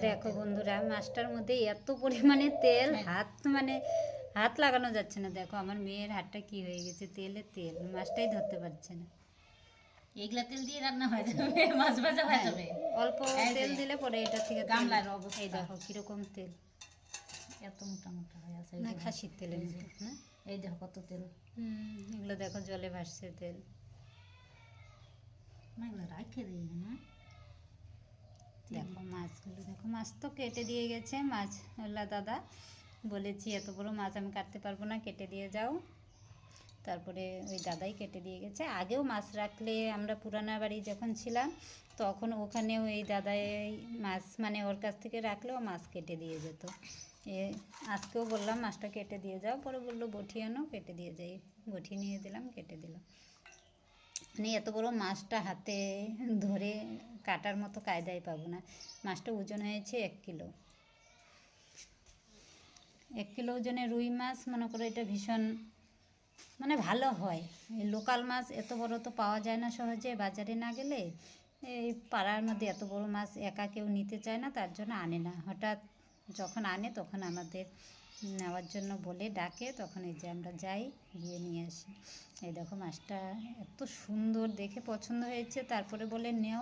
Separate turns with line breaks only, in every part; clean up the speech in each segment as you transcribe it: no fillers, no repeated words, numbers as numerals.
দেখো বন্ধুরা, মাছটার মধ্যে এত পরিমাণে তেল, হাত লাগানো যাচ্ছে না। দেখো আমার মেয়ের হাতটা কি হয়ে গেছে, তেলে তেল, মাছটাই ধরতে পারছে না।
এগুলা তেল দিয়ে রান্না হয়ে যাবে, মাছ ভাজা হয়ে যাবে।
অল্প তেল দিলে পরে এটা থেকে
গামলার অবস্থা
এই দেখো কিরকম তেল,
এত মোটা মোটা হয়ে আছে।
না খাসির তেলের মতো না?
এই দেখো কত তেল।
এগুলো দেখো জলে ভাসছে তেল।
এগুলো রাখে দিই না।
দেখো মাছগুলো, দেখো মাছ তো কেটে দিয়ে গেছে। মাছওয়ালা দাদা বলেছি এত বড় মাছ আমি কাটতে পারবো না, কেটে দিয়ে যাও। তারপরে ওই দাদাই কেটে দিয়ে গেছে। আগেও মাছ রাখলে আমরা পুরানা বাড়ি যখন ছিলাম তখন ওখানেও এই দাদাই মাছ, মানে ওর কাছ থেকে রাখলেও মাছ কেটে দিয়ে যেত। আজকেও বললাম মাছটা কেটে দিয়ে যাও, পরে বললো বটি আনো, কেটে দিয়ে যাই। বটি নিয়ে দিলাম, কেটে দিল। মানে এত বড় মাছটা হাতে ধরে কাটার মতো কায়দায় পাবো না। মাছটা ওজন হয়েছে 1 কিলো। 1 কিলো ওজনের রুই মাছ, মনে করো এটা ভীষণ মানে ভালো হয়। এই লোকাল মাছ এত বড় তো পাওয়া যায় না সহজে, বাজারে না গেলে। এই পাড়ার মধ্যে এত বড় মাছ একা কেউ নিতে চায় না, তার জন্য আনে না। হঠাৎ যখন আনে তখন আমাদের নেওয়ার জন্য বলে ডাকে, তখন এই যে আমরা যাই, গিয়ে নিয়ে আসি। এই দেখো মাছটা এত সুন্দর, দেখে পছন্দ হয়েছে, তারপরে বলে নেও।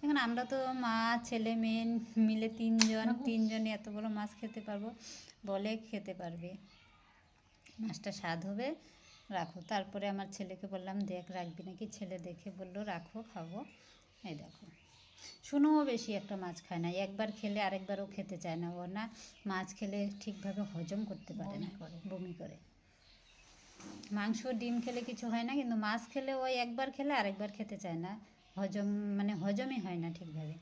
এখন আমরা তো মা ছেলে মেয়ে মিলে তিনজনে এত বড় মাছ খেতে পারবো? বলে খেতে পারবে, মাছটা স্বাদ হবে, রাখো। তারপরে আমার ছেলেকে বললাম দেখ রাখবি নাকি, ছেলে দেখে বললো রাখো, খাবো। এই দেখো শুনুও বেশি একটা মাছ খায় না, একবার খেলে আরেকবারও খেতে চায় না। ও না মাছ খেলে ঠিকভাবে হজম করতে পারে না, বমি করে। মাংস ডিম খেলে কিছু হয় না, কিন্তু মাছ খেলে ওই একবার খেলে আরেকবার খেতে চায় না। হজমই হয় না ঠিকভাবে।